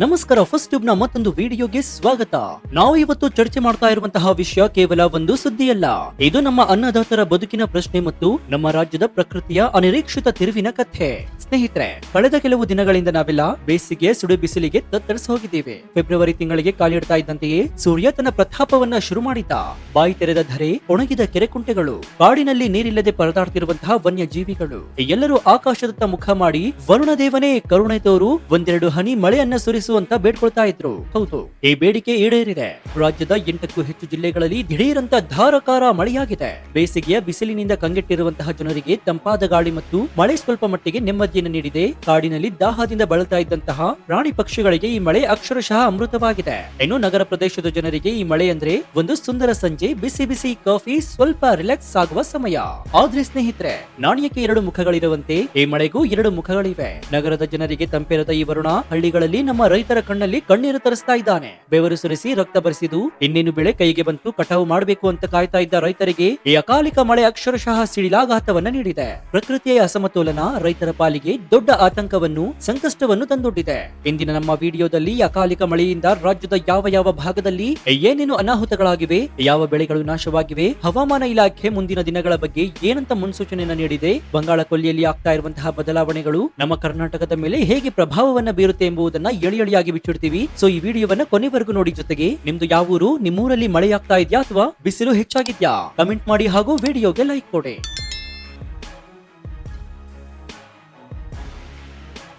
ನಮಸ್ಕಾರ, first tube ನ ಮತ್ತೊಂದು ವಿಡಿಯೋಗೆ ಸ್ವಾಗತ. ನಾವು ಇವತ್ತು ಚರ್ಚೆ ಮಾಡ್ತಾ ಇರುವಂತಹ ವಿಷಯ ಕೇವಲ ಒಂದು ಸುದ್ದಿಯಲ್ಲ. ಇದು ನಮ್ಮ ಅನ್ನದಾತರ ಬದುಕಿನ ಪ್ರಶ್ನೆ ಮತ್ತು ನಮ್ಮ ರಾಜ್ಯದ ಪ್ರಕೃತಿಯ ಅನಿರೀಕ್ಷಿತ ತಿರುವಿನ ಕಥೆ. ಸ್ನೇಹಿತರೆ, ಕಳೆದ ಕೆಲವು ದಿನಗಳಿಂದ ನಾವೆಲ್ಲ ಬೇಸಿಗೆ ಸುಡು ಬಿಸಿಲಿಗೆ ತತ್ತರಿಸಿ ಹೋಗಿದ್ದೇವೆ. ಫೆಬ್ರವರಿ ತಿಂಗಳಿಗೆ ಕಾಲಿಡ್ತಾ ಇದ್ದಂತೆಯೇ ಸೂರ್ಯ ತನ್ನ ಪ್ರತಾಪವನ್ನ ಶುರು ಮಾಡಿದ್ದ. ಬಾಯಿ ತೆರೆದ ಧರೆ, ಒಣಗಿದ ಕೆರೆಕುಂಟೆಗಳು, ಕಾಡಿನಲ್ಲಿ ನೀರಿಲ್ಲದೆ ಪರದಾಡ್ತಿರುವಂತಹ ವನ್ಯ ಜೀವಿಗಳು ಎಲ್ಲರೂ ಆಕಾಶದತ್ತ ಮುಖ ಮಾಡಿ ವರುಣ ದೇವನೇ ಕರುಣೆ ತೋರು, ಒಂದೆರಡು ಹನಿ ಮಳೆಯನ್ನ ಸುರಿಸುವಂತ ಬೇಡ್ಕೊಳ್ತಾ ಇದ್ರು. ಹೌದು, ಈ ಬೇಡಿಕೆ ಈಡೇರಿದೆ. ರಾಜ್ಯದ 8ಕ್ಕೂ ಹೆಚ್ಚು ಜಿಲ್ಲೆಗಳಲ್ಲಿ ದಿಢೀರಂತ ಧಾರಾಕಾರ ಮಳೆಯಾಗಿದೆ. ಬೇಸಿಗೆಯ ಬಿಸಿಲಿನಿಂದ ಕಂಗೆಟ್ಟಿರುವಂತಹ ಜನರಿಗೆ ತಂಪಾದ ಗಾಳಿ ಮತ್ತು ಮಳೆ ಸ್ವಲ್ಪ ಮಟ್ಟಿಗೆ ನೆಮ್ಮದಿಯನ್ನು ನೀಡಿದೆ. ಕಾಡಿನಲ್ಲಿ ದಾಹದಿಂದ ಬಳಲ್ತಾ ಇದ್ದಂತಹ ಪ್ರಾಣಿ ಪಕ್ಷಿಗಳಿಗೆ ಈ ಮಳೆ ಅಕ್ಷರಶಃ ಅಮೃತವಾಗಿದೆ. ಇನ್ನು ನಗರ ಪ್ರದೇಶದ ಜನರಿಗೆ ಈ ಮಳೆ ಅಂದ್ರೆ ಒಂದು ಸುಂದರ ಸಂಜೆ, ಬಿಸಿ ಬಿಸಿ ಕಾಫಿ, ಸ್ವಲ್ಪ ರಿಲ್ಯಾಕ್ಸ್ ಆಗುವ ಸಮಯ. ಆದ್ರೆ ಸ್ನೇಹಿತರೆ, ನಾಣ್ಯಕ್ಕೆ ಎರಡು ಮುಖಗಳಿರುವಂತೆ ಈ ಮಳೆಗೂ ಎರಡು ಮುಖಗಳಿವೆ. ನಗರದ ಜನರಿಗೆ ತಂಪೆರದ ಈ ವರುಣ ಹಳ್ಳಿಗಳಲ್ಲಿ ನಮ್ಮ ರೈತರ ಕಣ್ಣಲ್ಲಿ ಕಣ್ಣೀರು ತರಿಸ್ತಾ ಇದ್ದಾನೆ. ಬೆವರು ಸುರಿಸಿ ರಕ್ತ ಬರಿಸಿದು ಇನ್ನೇನು ಬೆಳೆ ಕೈಗೆ ಬಂತು, ಕಟಾವು ಮಾಡಬೇಕು ಅಂತ ಕಾಯ್ತಾ ಇದ್ದ ರೈತರಿಗೆ ಈ ಅಕಾಲಿಕ ಮಳೆ ಅಕ್ಷರಶಃ ಸಿಡಿಲಾಘಾತವನ್ನ ನೀಡಿದೆ. ಪ್ರಕೃತಿಯ ಅಸಮತೋಲನ ರೈತರ ಪಾಲಿಗೆ ದೊಡ್ಡ ಆತಂಕವನ್ನು, ಸಂಕಷ್ಟವನ್ನು ತಂದೊಡ್ಡಿದೆ. ಇಂದಿನ ನಮ್ಮ ವಿಡಿಯೋದಲ್ಲಿ ಅಕಾಲಿಕ ಮಳೆಯಿಂದ ರಾಜ್ಯದ ಯಾವ ಯಾವ ಭಾಗದಲ್ಲಿ ಏನೇನು ಅನಾಹುತಗಳಾಗಿವೆ, ಯಾವ ಬೆಳೆಗಳು ನಾಶವಾಗಿವೆ, ಹವಾಮಾನ ಇಲಾಖೆ ಮುಂದಿನ ದಿನಗಳ ಬಗ್ಗೆ ಏನಂತ ಮುನ್ಸೂಚನೆಯನ್ನ ನೀಡಿದೆ, ಬಂಗಾಳ ಕೊಲ್ಲಿಯಲ್ಲಿ ಆಗ್ತಾ ಇರುವಂತಹ ಬದಲಾವಣೆಗಳು ನಮ್ಮ ಕರ್ನಾಟಕದ ಮೇಲೆ ಹೇಗೆ ಪ್ರಭಾವವನ್ನ ಬೀರುತ್ತೆ ಎಂಬುದನ್ನ ಎಳಿಯಾಗಿ ಬಿಚ್ಚಿಡ್ತೀವಿ. ಸೊ ಈ ವಿಡಿಯೋವನ್ನ ಕೊನೆವರೆಗೂ ನೋಡಿ. ಜೊತೆಗೆ ನಿಮ್ದು ಯಾವ ಊರು, ನಿಮ್ಮೂರಲ್ಲಿ ಮಳೆ ಆಗ್ತಾ ಇದೆಯಾ ಅಥವಾ ಬಿಸಿಲು ಹೆಚ್ಚಾಗಿದ್ಯಾ ಕಮೆಂಟ್ ಮಾಡಿ ಹಾಗೂ ವಿಡಿಯೋಗೆ ಲೈಕ್ ಕೊಡಿ.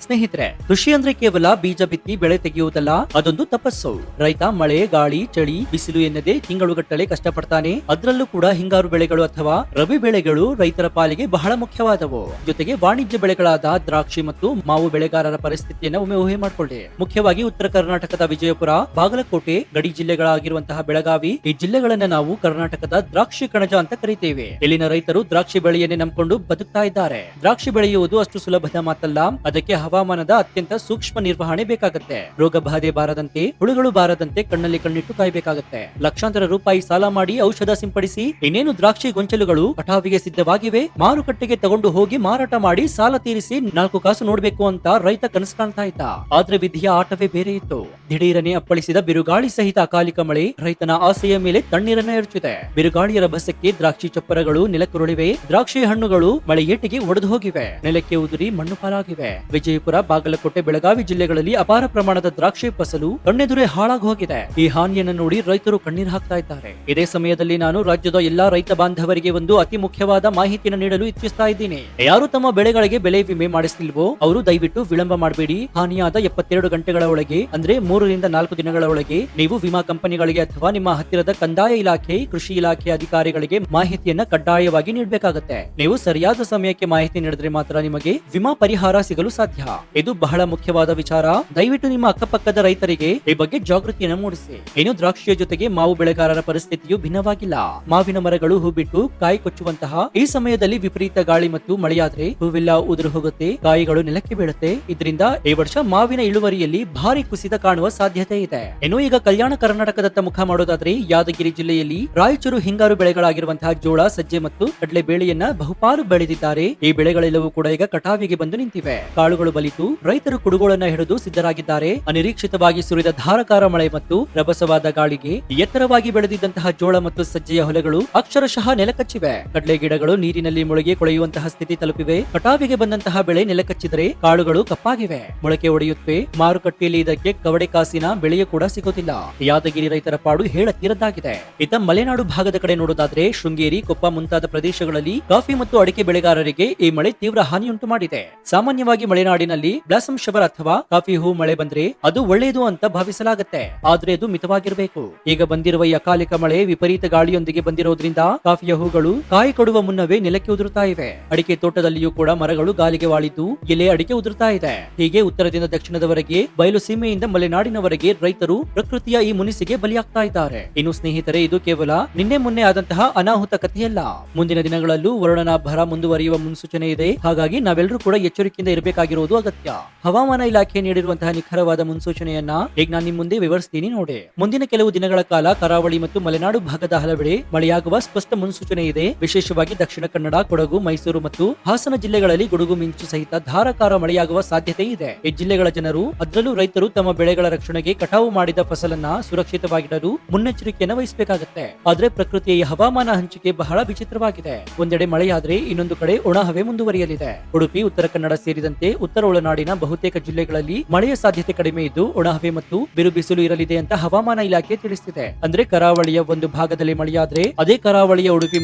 ಸ್ನೇಹಿತರೆ, ಕೃಷಿ ಅಂದ್ರೆ ಕೇವಲ ಬೀಜ ಬಿತ್ತಿ ಬೆಳೆ ತೆಗೆಯುವುದಲ್ಲ, ಅದೊಂದು ತಪಸ್ಸು. ರೈತ ಮಳೆ, ಗಾಳಿ, ಚಳಿ, ಬಿಸಿಲು ಎನ್ನದೆ ತಿಂಗಳುಗಟ್ಟಲೆ ಕಷ್ಟಪಡ್ತಾನೆ. ಅದರಲ್ಲೂ ಕೂಡ ಹಿಂಗಾರು ಬೆಳೆಗಳು ಅಥವಾ ರಬಿ ಬೆಳೆಗಳು ರೈತರ ಪಾಲಿಗೆ ಬಹಳ ಮುಖ್ಯವಾದವು. ಜೊತೆಗೆ ವಾಣಿಜ್ಯ ಬೆಳೆಗಳಾದ ದ್ರಾಕ್ಷಿ ಮತ್ತು ಮಾವು ಬೆಳೆಗಾರರ ಪರಿಸ್ಥಿತಿಯನ್ನು ಒಮ್ಮೆ ಊಹೆ ಮಾಡಿಕೊಳ್ಳಿ. ಮುಖ್ಯವಾಗಿ ಉತ್ತರ ಕರ್ನಾಟಕದ ವಿಜಯಪುರ, ಬಾಗಲಕೋಟೆ, ಗಡಿ ಜಿಲ್ಲೆಗಳಾಗಿರುವಂತಹ ಬೆಳಗಾವಿ, ಈ ಜಿಲ್ಲೆಗಳನ್ನ ನಾವು ಕರ್ನಾಟಕದ ದ್ರಾಕ್ಷಿ ಕಣಜ ಅಂತ ಕರೀತೇವೆ. ಇಲ್ಲಿನ ರೈತರು ದ್ರಾಕ್ಷಿ ಬೆಳೆಯನ್ನೇ ನಂಬಿಕೊಂಡು ಬದುಕ್ತಾ ಇದ್ದಾರೆ. ದ್ರಾಕ್ಷಿ ಬೆಳೆಯುವುದು ಅಷ್ಟು ಸುಲಭದ ಮಾತಲ್ಲ. ಅದಕ್ಕೆ ಹವಾಮಾನದ ಅತ್ಯಂತ ಸೂಕ್ಷ್ಮ ನಿರ್ವಹಣೆ ಬೇಕಾಗುತ್ತೆ. ರೋಗ ಬಾಧೆ ಬಾರದಂತೆ, ಹುಳುಗಳು ಬಾರದಂತೆ ಕಣ್ಣಲ್ಲಿ ಕಣ್ಣಿಟ್ಟು ಕಾಯಬೇಕಾಗುತ್ತೆ. ಲಕ್ಷಾಂತರ ರೂಪಾಯಿ ಸಾಲ ಮಾಡಿ ಔಷಧ ಸಿಂಪಡಿಸಿ ಇನ್ನೇನು ದ್ರಾಕ್ಷಿ ಗೊಂಚಲುಗಳು ಕಟಾವಿಗೆ ಸಿದ್ಧವಾಗಿವೆ, ಮಾರುಕಟ್ಟೆಗೆ ತಗೊಂಡು ಹೋಗಿ ಮಾರಾಟ ಮಾಡಿ ಸಾಲ ತೀರಿಸಿ 4 ಕಾಸು ನೋಡ್ಬೇಕು ಅಂತ ರೈತ ಕನಸು ಕಾಣ್ತಾ ಇದ್ದ. ಆದ್ರೆ ವಿಧಿಯ ಆಟವೇ ಬೇರೆ ಇತ್ತು. ದಿಢೀರನೆ ಅಪ್ಪಳಿಸಿದ ಬಿರುಗಾಳಿ ಸಹಿತ ಅಕಾಲಿಕ ಮಳೆ ರೈತನ ಆಸೆಯ ಮೇಲೆ ತಣ್ಣೀರನ್ನ ಎರಚಿದೆ. ಬಿರುಗಾಳಿಯ ರಭಸಕ್ಕೆ ದ್ರಾಕ್ಷಿ ಚಪ್ಪರಗಳು ನೆಲಕ್ಕುರುಳಿವೆ. ದ್ರಾಕ್ಷಿ ಹಣ್ಣುಗಳು ಮಳೆ ಏಟಿಗೆ ಒಡೆದು ಹೋಗಿವೆ, ನೆಲಕ್ಕೆ ಉದುರಿ ಮಣ್ಣು ಪಾಲಾಗಿವೆ. ವಿಜಯಪುರ, ಬಾಗಲಕೋಟೆ, ಬೆಳಗಾವಿ ಜಿಲ್ಲೆಗಳಲ್ಲಿ ಅಪಾರ ಪ್ರಮಾಣದ ದ್ರಾಕ್ಷಿ ಫಸಲು ಕಣ್ಣೆದುರೇ ಹಾಳಾಗಿ ಹೋಗಿದೆ. ಈ ಹಾನಿಯನ್ನು ನೋಡಿ ರೈತರು ಕಣ್ಣೀರು ಹಾಕ್ತಾ ಇದ್ದಾರೆ. ಇದೇ ಸಮಯದಲ್ಲಿ ನಾನು ರಾಜ್ಯದ ಎಲ್ಲಾ ರೈತ ಬಾಂಧವರಿಗೆ ಒಂದು ಅತಿ ಮುಖ್ಯವಾದ ಮಾಹಿತಿಯನ್ನು ನೀಡಲು ಇಚ್ಛಿಸ್ತಾ ಇದ್ದೀನಿ. ಯಾರು ತಮ್ಮ ಬೆಳೆಗಳಿಗೆ ಬೆಳೆ ವಿಮೆ ಮಾಡಿಸಲಿಲ್ವೋ ಅವರು ದಯವಿಟ್ಟು ವಿಳಂಬ ಮಾಡಬೇಡಿ. ಹಾನಿಯಾದ 72 ಗಂಟೆಗಳ ಒಳಗೆ, ಅಂದ್ರೆ 3 ರಿಂದ 4 ದಿನಗಳ ಒಳಗೆ ನೀವು ವಿಮಾ ಕಂಪನಿಗಳಿಗೆ ಅಥವಾ ನಿಮ್ಮ ಹತ್ತಿರದ ಕಂದಾಯ ಇಲಾಖೆ, ಕೃಷಿ ಇಲಾಖೆ ಅಧಿಕಾರಿಗಳಿಗೆ ಮಾಹಿತಿಯನ್ನ ಕಡ್ಡಾಯವಾಗಿ ನೀಡಬೇಕಾಗುತ್ತೆ. ನೀವು ಸರಿಯಾದ ಸಮಯಕ್ಕೆ ಮಾಹಿತಿ ನೀಡಿದ್ರೆ ಮಾತ್ರ ನಿಮಗೆ ವಿಮಾ ಪರಿಹಾರ ಸಿಗಲು ಸಾಧ್ಯ. ಇದು ಬಹಳ ಮುಖ್ಯವಾದ ವಿಚಾರ. ದಯವಿಟ್ಟು ನಿಮ್ಮ ಅಕ್ಕಪಕ್ಕದ ರೈತರಿಗೆ ಈ ಬಗ್ಗೆ ಜಾಗೃತಿಯನ್ನು ಮೂಡಿಸಿ. ಇನ್ನು ದ್ರಾಕ್ಷಿಯ ಜೊತೆಗೆ ಮಾವು ಬೆಳೆಗಾರರ ಪರಿಸ್ಥಿತಿಯು ಭಿನ್ನವಾಗಿಲ್ಲ. ಮಾವಿನ ಮರಗಳು ಹೂ ಬಿಟ್ಟು ಕಾಯಿ ಕೊಚ್ಚುವಂತಹ ಈ ಸಮಯದಲ್ಲಿ ವಿಪರೀತ ಗಾಳಿ ಮತ್ತು ಮಳೆಯಾದ್ರೆ ಹೂವೆಲ್ಲ ಉದುರು ಹೋಗುತ್ತೆ, ಕಾಯಿಗಳು ನೆಲಕ್ಕೆ ಬೀಳುತ್ತೆ. ಇದರಿಂದ ಈ ವರ್ಷ ಮಾವಿನ ಇಳುವರಿಯಲ್ಲಿ ಭಾರಿ ಕುಸಿತ ಕಾಣುವ ಸಾಧ್ಯತೆ ಇದೆ. ಇನ್ನು ಈಗ ಕಲ್ಯಾಣ ಕರ್ನಾಟಕದತ್ತ ಮುಖ ಮಾಡೋದಾದ್ರೆ ಯಾದಗಿರಿ ಜಿಲ್ಲೆಯಲ್ಲಿ ರಾಯಚೂರು ಹಿಂಗಾರು ಬೆಳೆಗಳಾಗಿರುವಂತಹ ಜೋಳ, ಸಜ್ಜೆ ಮತ್ತು ಕಡಲೆ ಬೇಳೆಯನ್ನ ಬಹುಪಾಲು ಬೆಳೆದಿದ್ದಾರೆ. ಈ ಬೆಳೆಗಳೆಲ್ಲವೂ ಕೂಡ ಈಗ ಕಟಾವಿಗೆ ಬಂದು ನಿಂತಿವೆ. ಕಾಳುಗಳು ಬಲಿತು ರೈತರು ಕುಡುಗೋಳನ್ನ ಹಿಡಿದು ಸಿದ್ಧರಾಗಿದ್ದಾರೆ. ಅನಿರೀಕ್ಷಿತವಾಗಿ ಸುರಿದ ಧಾರಾಕಾರ ಮಳೆ ಮತ್ತು ರಭಸವಾದ ಗಾಳಿಗೆ ಎತ್ತರವಾಗಿ ಬೆಳೆದಿದ್ದಂತಹ ಜೋಳ ಮತ್ತು ಸಜ್ಜೆಯ ಹೊಲಗಳು ಅಕ್ಷರಶಃ ನೆಲಕಚ್ಚಿವೆ. ಕಡಲೆ ಗಿಡಗಳು ನೀರಿನಲ್ಲಿ ಮುಳುಗಿ ಕೊಳೆಯುವಂತಹ ಸ್ಥಿತಿ ತಲುಪಿವೆ. ಕಟಾವಿಗೆ ಬಂದಂತಹ ಬೆಳೆ ನೆಲಕಚ್ಚಿದರೆ ಕಾಳುಗಳು ಕಪ್ಪಾಗಿವೆ, ಮೊಳಕೆ ಒಡೆಯುತ್ತವೆ. ಮಾರುಕಟ್ಟೆಯಲ್ಲಿ ಇದಕ್ಕೆ ಕವಡೆ ಕಾಸಿನ ಬೆಳೆಯೂ ಕೂಡ ಸಿಗುತ್ತಿಲ್ಲ. ಯಾದಗಿರಿ ರೈತರ ಪಾಡು ಹೇಳತೀರದ್ದಾಗಿದೆ. ಇತ್ತ ಮಲೆನಾಡು ಭಾಗದ ಕಡೆ ನೋಡೋದಾದ್ರೆ ಶೃಂಗೇರಿ, ಕೊಪ್ಪ ಮುಂತಾದ ಪ್ರದೇಶಗಳಲ್ಲಿ ಕಾಫಿ ಮತ್ತು ಅಡಿಕೆ ಬೆಳೆಗಾರರಿಗೆ ಈ ಮಳೆ ತೀವ್ರ ಹಾನಿಯುಂಟು ಮಾಡಿದೆ. ಸಾಮಾನ್ಯವಾಗಿ ಮಲೆನಾಡಿನಲ್ಲಿ ಬ್ಲಾಸಮ್ ಶವರ್ ಅಥವಾ ಕಾಫಿ ಹೂ ಮಳೆ ಬಂದ್ರೆ ಅದು ಒಳ್ಳೆಯದು ಅಂತ ಭಾವಿಸಲಾಗುತ್ತೆ. ಆದ್ರೆ ಅದು ಮಿತವಾಗಿರಬೇಕು. ಈಗ ಬಂದಿರುವ ಈ ಅಕಾಲಿಕ ಮಳೆ ವಿಪರೀತ ಗಾಳಿಯೊಂದಿಗೆ ಬಂದಿರೋದ್ರಿಂದ ಕಾಫಿಯ ಹೂಗಳು ಕಾಯಿ ಕೊಡುವ ಮುನ್ನವೇ ನೆಲಕ್ಕೆ ಉದುರುತ್ತಾ ಇವೆ. ಅಡಿಕೆ ತೋಟದಲ್ಲಿಯೂ ಕೂಡ ಮರಗಳು ಗಾಲಿಗೆ ವಾಲಿದ್ದು ಎಲೆ ಅಡಿಕೆ ಉದುರುತ್ತಾ ಇದೆ. ಹೀಗೆ ಉತ್ತರದಿಂದ ದಕ್ಷಿಣದವರೆಗೆ, ಬಯಲು ಸೀಮೆಯಿಂದ ಮಲೆನಾಡಿನವರೆಗೆ ರೈತರು ಪ್ರಕೃತಿಯ ಈ ಮುನಿಸಿಗೆ ಬಲಿಯಾಗ್ತಾ ಇದ್ದಾರೆ. ಇನ್ನು ಸ್ನೇಹಿತರೆ, ಇದು ಕೇವಲ ನಿನ್ನೆ ಮೊನ್ನೆ ಆದಂತಹ ಅನಾಹುತ ಕಥೆಯಲ್ಲ. ಮುಂದಿನ ದಿನಗಳಲ್ಲೂ ವರುಣನ ಭರ ಮುಂದುವರಿಯುವ ಮುನ್ಸೂಚನೆ ಇದೆ. ಹಾಗಾಗಿ ನಾವೆಲ್ಲರೂ ಕೂಡ ಎಚ್ಚರಿಕೆಯಿಂದ ಇರಬೇಕಾಗಿರುವುದು ಅಗತ್ಯ. ಹವಾಮಾನ ಇಲಾಖೆ ನೀಡಿರುವಂತಹ ನಿಖರವಾದ ಮುನ್ಸೂಚನೆಯನ್ನ ಈಗ ನಾನು ನಿಮ್ ಮುಂದೆ ವಿವರಿಸ್ತೀನಿ ನೋಡಿ. ಮುಂದಿನ ಕೆಲವು ದಿನಗಳ ಕಾಲ ಕರಾವಳಿ ಮತ್ತು ಮಲೆನಾಡು ಭಾಗದ ಹಲವೆಡೆ ಮಳೆಯಾಗುವ ಸ್ಪಷ್ಟ ಮುನ್ಸೂಚನೆ ಇದೆ. ವಿಶೇಷವಾಗಿ ದಕ್ಷಿಣ ಕನ್ನಡ, ಕೊಡಗು, ಮೈಸೂರು ಮತ್ತು ಹಾಸನ ಜಿಲ್ಲೆಗಳಲ್ಲಿ ಗುಡುಗು ಮಿಂಚು ಸಹಿತ ಧಾರಾಕಾರ ಮಳೆಯಾಗುವ ಸಾಧ್ಯತೆ ಇದೆ. ಈ ಜಿಲ್ಲೆಗಳ ಜನರು ಅದರಲ್ಲೂ ರೈತರು ತಮ್ಮ ಬೆಳೆಗಳ ರಕ್ಷಣೆಗೆ ಕಟಾವು ಮಾಡಿದ ಫಸಲನ್ನ ಸುರಕ್ಷಿತವಾಗಿಡಲು ಮುನ್ನೆಚ್ಚರಿಕೆಯನ್ನು ವಹಿಸಬೇಕಾಗುತ್ತೆ. ಆದ್ರೆ ಪ್ರಕೃತಿಯ ಈ ಹವಾಮಾನ ಹಂಚಿಕೆ ಬಹಳ ವಿಚಿತ್ರವಾಗಿದೆ. ಒಂದೆಡೆ ಮಳೆಯಾದ್ರೆ ಇನ್ನೊಂದು ಕಡೆ ಒಣಹವೆ ಮುಂದುವರಿಯಲಿದೆ. ಉಡುಪಿ, ಉತ್ತರ ಕನ್ನಡ ಸೇರಿದಂತೆ ಉತ್ತರ ಒಳನಾಡಿನ ಬಹುತೇಕ ಜಿಲ್ಲೆಗಳಲ್ಲಿ ಮಳೆಯ ಸಾಧ್ಯತೆ ಕಡಿಮೆ ಇದ್ದು ಒಣಹವೆ ಮತ್ತು ಬಿರುಬಿಸಿಲು ಇರಲಿದೆ ಅಂತ ಹವಾಮಾನ ಇಲಾಖೆ ತಿಳಿಸಿದೆ. ಅಂದ್ರೆ ಕರಾವಳಿಯ ಒಂದು ಭಾಗದಲ್ಲಿ ಮಳೆಯಾದ್ರೆ ಅದೇ ಕರಾವಳಿಯ ಉಡುಪಿ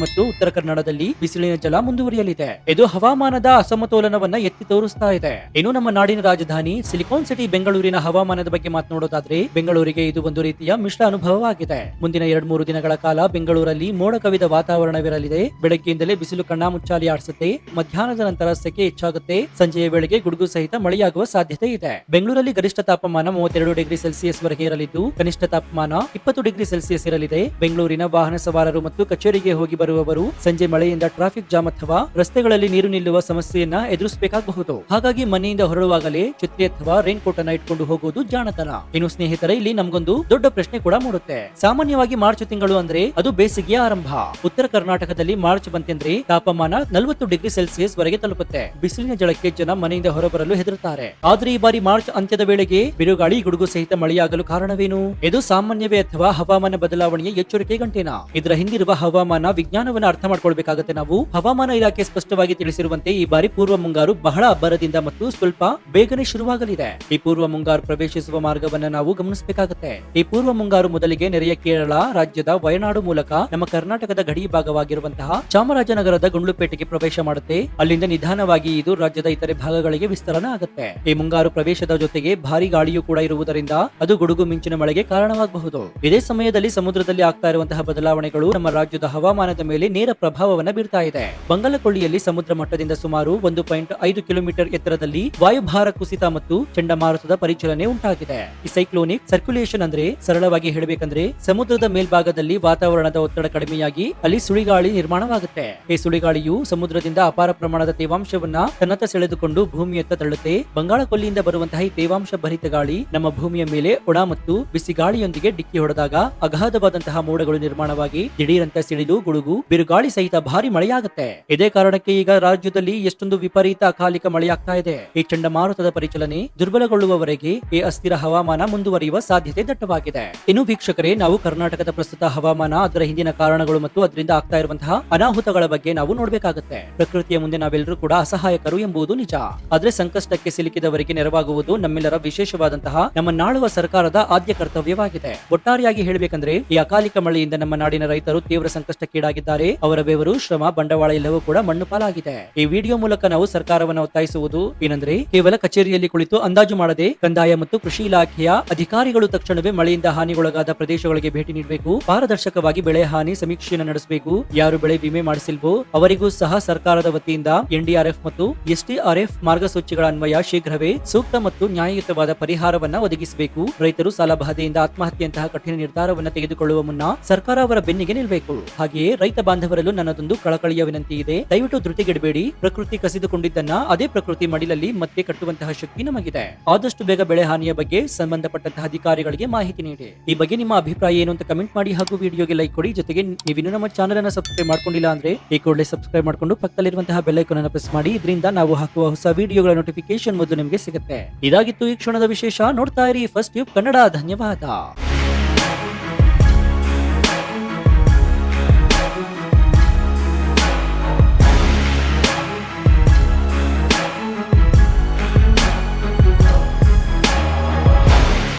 ಮತ್ತು ಉತ್ತರ ಕನ್ನಡದಲ್ಲಿ ಬಿಸಿಲಿನ ಜಲ ಮುಂದುವರಿಯಲಿದೆ. ಇದು ಹವಾಮಾನದ ಅಸಮತೋಲನವನ್ನ ಎತ್ತಿ ತೋರಿಸ್ತಾ ಇದೆ. ಇನ್ನು ನಮ್ಮ ನಾಡಿನ ರಾಜಧಾನಿ ಸಿಲಿಕಾನ್ ಸಿಟಿ ಬೆಂಗಳೂರಿನ ಹವಾಮಾನದ ಬಗ್ಗೆ ಮಾತನಾಡೋದಾದ್ರೆ ಬೆಂಗಳೂರಿಗೆ ಇದು ಒಂದು ರೀತಿಯ ಮಿಶ್ರ ಅನುಭವವಾಗಿದೆ. ಮುಂದಿನ 2-3 ದಿನಗಳ ಕಾಲ ಬೆಂಗಳೂರಲ್ಲಿ ಮೋಡ ಕವಿದ ವಾತಾವರಣವಿರಲಿದೆ. ಬೆಳಗ್ಗೆಯಿಂದಲೇ ಬಿಸಿಲು ಕಣ್ಣಾಮುಚ್ಚಾಲಿ ಆಡಿಸುತ್ತೆ. ಮಧ್ಯಾಹ್ನದ ನಂತರ ಸೆಕೆ ಹೆಚ್ಚಾಗುತ್ತೆ. ಸಂಜೆಯ ವೇಳೆಗೆ ಗುಡುಗು ಸಹಿತ ಮಳೆಯಾಗುವ ಸಾಧ್ಯತೆ ಇದೆ. ಬೆಂಗಳೂರಲ್ಲಿ ಗರಿಷ್ಠ ತಾಪಮಾನ 32 ಡಿಗ್ರಿ ಸೆಲ್ಸಿಯಸ್ ವರೆಗೆ ಇರಲಿದ್ದು ಕನಿಷ್ಠ ತಾಪಮಾನ 20 ಡಿಗ್ರಿ ಸೆಲ್ಸಿಯಸ್ ಇರಲಿದೆ. ಬೆಂಗಳೂರಿನ ವಾಹನ ಸವಾರರು ಮತ್ತು ಕಚೇರಿಗೆ ಹೋಗಿ ಬರುವವರು ಸಂಜೆ ಮಳೆಯಿಂದ ಟ್ರಾಫಿಕ್ ಜಾಮ್ ಅಥವಾ ರಸ್ತೆಗಳಲ್ಲಿ ನೀರು ನಿಲ್ಲುವ ಸಮಸ್ಯೆಯನ್ನ ಎದುರಿಸಬೇಕಾಗಬಹುದು. ಹಾಗಾಗಿ ಮನೆಯಿಂದ ಹೊರಡುವಾಗಲೇ ಛತ್ರಿ ಅಥವಾ ರೈನ್ ಕೋಟ್ ಅನ್ನ ಇಟ್ಕೊಂಡು ಹೋಗುವುದು ಜಾಣತನ. ಇನ್ನು ಸ್ನೇಹಿತರೆ, ಇಲ್ಲಿ ನಮಗೊಂದು ದೊಡ್ಡ ಪ್ರಶ್ನೆ ಕೂಡ ಮೂಡುತ್ತೆ. ಸಾಮಾನ್ಯವಾಗಿ ಮಾರ್ಚ್ ತಿಂಗಳು ಅಂದ್ರೆ ಅದು ಬೇಸಿಗೆಯ ಆರಂಭ. ಉತ್ತರ ಕರ್ನಾಟಕದಲ್ಲಿ ಮಾರ್ಚ್ ಬಂತೆಂದ್ರೆ ತಾಪಮಾನ 40 ಡಿಗ್ರಿ ಸೆಲ್ಸಿಯಸ್ ವರೆಗೆ ತಲುಪುತ್ತೆ. ಬಿಸಿಲಿನ ಜಳಕ್ಕೆ ಜನ ಮನೆಯಿಂದ ಹೊರಬರಲು ಹೆದರುತ್ತಾರೆ. ಆದ್ರೆ ಈ ಬಾರಿ ಮಾರ್ಚ್ ಅಂತ್ಯದ ವೇಳೆಗೆ ಬಿರುಗಾಳಿ, ಗುಡುಗು ಸಹಿತ ಮಳೆಯಾಗಲು ಕಾರಣವೇನು? ಇದು ಸಾಮಾನ್ಯವೇ ಅಥವಾ ಹವಾಮಾನ ಬದಲಾವಣೆಯ ಎಚ್ಚರಿಕೆ ಗಂಟೆನಾ? ಇದರ ಹಿಂದಿರುವ ಹವಾಮಾನ ವಿಜ್ಞಾನವನ್ನು ಅರ್ಥ ಮಾಡ್ಕೊಳ್ಬೇಕಾಗತ್ತೆ ನಾವು. ಹವಾಮಾನ ಇಲಾಖೆ ಸ್ಪಷ್ಟವಾಗಿ ತಿಳಿಸಿರುವಂತೆ ಈ ಬಾರಿ ಪೂರ್ವ ಮುಂಗಾರು ಬಹಳ ಅಬ್ಬರದಿಂದ ಮತ್ತು ಸ್ವಲ್ಪ ಬೇಗನೆ ಶುರುವಾಗಲಿದೆ. ಈ ಪೂರ್ವ ಮುಂಗಾರು ಪ್ರವೇಶಿಸುವ ಮಾರ್ಗವನ್ನ ನಾವು ಗಮನಿಸಬೇಕಾಗುತ್ತೆ. ಈ ಪೂರ್ವ ಮುಂಗಾರು ಮೊದಲಿಗೆ ನೆರೆಯ ಕೇರಳ ರಾಜ್ಯದ ವಯನಾಡು ಮೂಲಕ ನಮ್ಮ ಕರ್ನಾಟಕದ ಗಡಿ ಭಾಗವಾಗಿರುವಂತಹ ಚಾಮರಾಜನಗರದ ಗುಂಡ್ಲುಪೇಟೆಗೆ ಪ್ರವೇಶ ಮಾಡುತ್ತೆ. ಅಲ್ಲಿಂದ ನಿಧಾನವಾಗಿ ಇದು ರಾಜ್ಯದ ಇತರೆ ಭಾಗಗಳಿಗೆ ವಿಸ್ತರಣೆ ಆಗುತ್ತೆ. ಈ ಮುಂಗಾರು ಪ್ರವೇಶದ ಜೊತೆಗೆ ಭಾರಿ ಗಾಳಿಯೂ ಕೂಡ ಇರುವುದರಿಂದ ಅದು ಗುಡುಗು ಮಿಂಚಿನ ಮಳೆಗೆ ಕಾರಣವಾಗಬಹುದು. ಇದೇ ಸಮಯದಲ್ಲಿ ಸಮುದ್ರದಲ್ಲಿ ಆಗ್ತಾ ಇರುವಂತಹ ಬದಲಾವಣೆಗಳು ನಮ್ಮ ರಾಜ್ಯದ ಹವಾಮಾನದ ಮೇಲೆ ನೇರ ಪ್ರಭಾವವನ್ನು ಬೀರ್ತಾ ಇದೆ. ಬಂಗಾಳಕೊಲ್ಲಿಯಲ್ಲಿ ಸಮುದ್ರ ಮಟ್ಟದಿಂದ ಸುಮಾರು 1.5 ಕಿಲೋಮೀಟರ್ ಎತ್ತರದಲ್ಲಿ ವಾಯುಭಾರ ಕುಸಿತ ಮತ್ತು ಚಂಡಮಾರುತದ ಪರಿಚಲನೆ ಉಂಟಾಗಿದೆ. ಈ ಸೈಕ್ಲೋನಿಕ್ ಸರ್ಕ್ಯುಲೇಷನ್ ಅಂದ್ರೆ ಸರಳವಾಗಿ ಹೇಳಬೇಕಂದ್ರೆ ಸಮುದ್ರದ ಮೇಲ್ಭಾಗದಲ್ಲಿ ವಾತಾವರಣದ ಒತ್ತಡ ಕಡಿಮೆಯಾಗಿ ಅಲ್ಲಿ ಸುಳಿಗಾಳಿ ನಿರ್ಮಾಣವಾಗುತ್ತೆ. ಈ ಸುಳಿಗಾಳಿಯು ಸಮುದ್ರದಿಂದ ಅಪಾರ ಪ್ರಮಾಣದ ತೇವಾಂಶವನ್ನ ತನ್ನತ್ತ ಸೆಳೆದುಕೊಂಡು ಭೂಮಿಯತ್ತ ತಳ್ಳುತ್ತೆ. ಬಂಗಾಳಕೊಲ್ಲಿಯಿಂದ ಬರುವಂತಹ ಈ ತೇವಾಂಶ ಭರಿತ ಗಾಳಿ ನಮ್ಮ ಭೂಮಿಯ ಮೇಲೆ ಒಣ ಮತ್ತು ಬಿಸಿ ಗಾಳಿಯೊಂದಿಗೆ ಡಿಕ್ಕಿ ಹೊಡೆದಾಗ ಅಗಾಧವಾದಂತಹ ಮೋಡಗಳು ನಿರ್ಮಾಣವಾಗಿ ದಿಢೀರಂತ ಸಿಡಿಲು, ಗುಡುಗು, ಬಿರುಗಾಳಿ ಸಹಿತ ಭಾರಿ ಮಳೆಯಾಗುತ್ತೆ. ಇದೇ ಕಾರಣಕ್ಕೆ ಈಗ ರಾಜ್ಯದಲ್ಲಿ ಎಷ್ಟೊಂದು ವಿಪರೀತ ಅಕಾಲಿಕ ಮಳೆಯಾಗ್ತಾ ಇದೆ. ಈ ಚಂಡಮಾರುತದ ಪರಿಚಲನೆ ದುರ್ಬಲಗೊಳ್ಳುವವರೆಗೆ ಈ ಅಸ್ಥಿರ ಹವಾಮಾನ ಮುಂದುವರಿಯುವ ಸಾಧ್ಯತೆ ದಟ್ಟವಾಗಿದೆ. ಇನ್ನು ವೀಕ್ಷಕರೇ, ನಾವು ಕರ್ನಾಟಕದ ಪ್ರಸ್ತುತ ಹವಾಮಾನ, ಅದರ ಹಿಂದಿನ ಕಾರಣಗಳು ಮತ್ತು ಅದರಿಂದ ಆಗ್ತಾ ಇರುವಂತಹ ಅನಾಹುತಗಳ ಬಗ್ಗೆ ನಾವು ನೋಡಬೇಕಾಗುತ್ತೆ. ಪ್ರಕೃತಿಯ ಮುಂದೆ ನಾವೆಲ್ಲರೂ ಕೂಡ ಅಸಹಾಯಕರು ಎಂಬುದು ನಿಜ. ಆದ್ರೆ ಸಂಕಷ್ಟಕ್ಕೆ ಸಿಲುಕಿದವರಿಗೆ ನೆರವಾಗುವುದು ನಮ್ಮೆಲ್ಲರ ವಿಶೇಷವಾದಂತಹ ನಮ್ಮ ನಾಳುವ ಸರ್ಕಾರದ ಆದ್ಯ ಕರ್ತವ್ಯವಾಗಿದೆ. ಒಟ್ಟಾರೆಯಾಗಿ ಹೇಳಬೇಕಂದ್ರೆ ಈ ಅಕಾಲಿಕ ಮಳೆಯಿಂದ ನಮ್ಮ ನಾಡಿನ ರೈತರು ತೀವ್ರ ಸಂಕಷ್ಟಕ್ಕೀಡಾಗಿದ್ದಾರೆ. ಅವರ ಬೆವರು, ಶ್ರಮ, ಬಂಡವಾಳ ಎಲ್ಲವೂ ಕೂಡ ಮಣ್ಣು ಪಾಲಾಗಿದೆ. ಈ ವಿಡಿಯೋ ಮೂಲಕ ನಾವು ಸರ್ಕಾರವನ್ನು ಒತ್ತಾಯಿಸುವುದು ಏನಂದ್ರೆ ಕೇವಲ ಕಚೇರಿಯಲ್ಲಿ ಕುಳಿತು ಅಂದಾಜು ಮಾಡದೆ ಕಂದಾಯ ಮತ್ತು ಕೃಷಿ ಇಲಾಖೆಯ ಅಧಿಕಾರಿಗಳು ತಕ್ಷಣವೇ ಮಳೆಯಿಂದ ಹಾನಿಗೊಳಗಾದ ಪ್ರದೇಶಗಳಿಗೆ ಭೇಟಿ ನೀಡಬೇಕು. ಪಾರದರ್ಶಕವಾಗಿ ಬೆಳೆ ಹಾನಿ ಸಮೀಕ್ಷೆಯನ್ನು ನಡೆಸಬೇಕು. ಯಾರು ಬೆಳೆ ವಿಮೆ ಮಾಡಿಸಿಲ್ವೋ ಅವರಿಗೂ ಸಹ ಸರ್ಕಾರದ ವತಿಯಿಂದ NDRF ಮತ್ತು SDRF ಮಾರ್ಗಸೂಚಿಗಳ ಅನ್ವಯ ಶೀಘ್ರವೇ ಸೂಕ್ತ ಮತ್ತು ನ್ಯಾಯಯುತವಾದ ಪರಿಹಾರವನ್ನ ಒದಗಿಸಬೇಕು. ರೈತರು ಸಾಲಬಾಧೆಯಿಂದ ಆತ್ಮಹತ್ಯೆಯಂತಹ ಕಠಿಣ ನಿರ್ಧಾರವನ್ನು ತೆಗೆದುಕೊಳ್ಳುವ ಮುನ್ನ ಸರ್ಕಾರ ಅವರ ಬೆನ್ನಿಗೆ ನಿಲ್ಲಬೇಕು. ಹಾಗೆಯೇ ರೈತ ಬಾಂಧವರಲ್ಲೂ ನನ್ನದೊಂದು ಕಳಕಳಿಯ ವಿನಂತಿ ಇದೆ. ದಯವಿಟ್ಟು ಧೃತಿಗೆಡಬೇಡಿ. ಪ್ರಕೃತಿ ಕಸಿದುಕೊಂಡಿದ್ದನ್ನ ಅದೇ ಪ್ರಕೃತಿ ಮಡಿಲಲ್ಲಿ ಮತ್ತೆ ಕಟ್ಟುವಂತಹ ಶಕ್ತಿ ನಮಗಿದೆ. ಆದಷ್ಟು ಬೇಗ ಬೆಳೆ ಹಾನಿಯ ಬಗ್ಗೆ ಸಂಬಂಧಪಟ್ಟಂತಹ ಅಧಿಕಾರಿಗಳಿಗೆ ಮಾಹಿತಿ ನೀಡಿ. ಈ ಬಗ್ಗೆ ನಿಮ್ಮ ಅಭಿಪ್ರಾಯ ಏನು ಅಂತ ಕಮೆಂಟ್ ಮಾಡಿ ಹಾಗೂ ವಿಡಿಯೋಗೆ ಲೈಕ್ ಕೊಡಿ. ಜೊತೆಗೆ ನೀವಿನ್ನೂ ನಮ್ಮ ಚಾನೆಲ್ ಅನ್ನು ಸಬ್ಸ್ಕ್ರೈಬ್ ಮಾಡ್ಕೊಂಡಿಲ್ಲ ಅಂದ್ರೆ ಈ ಕೂಡಲೇ ಸಬ್ಸ್ಕ್ರೈಬ್ ಮಾಡ್ಕೊಂಡು ಪಕ್ಕದಲ್ಲಿರುವಂತಹ ಬೆಲ್ ಐಕಾನ್ ಅನ್ನು ಪ್ರೆಸ್ ಮಾಡಿ. ಇದರಿಂದ ನಾವು ಹಾಕುವ ಹೊಸ ವಿಡಿಯೋಗಳ ನೋಟಿಫಿಕೇಶನ್ ಮೊದಲು ನಿಮಗೆ ಸಿಗುತ್ತೆ. ಇದಾಗಿತ್ತು ಈ ಕ್ಷಣದ ವಿಶೇಷ. ನೋಡ್ತಾ ಇರಿ ಫಸ್ಟ್ ಟ್ಯೂಬ್ ಕನ್ನಡ. ಧನ್ಯವಾದ.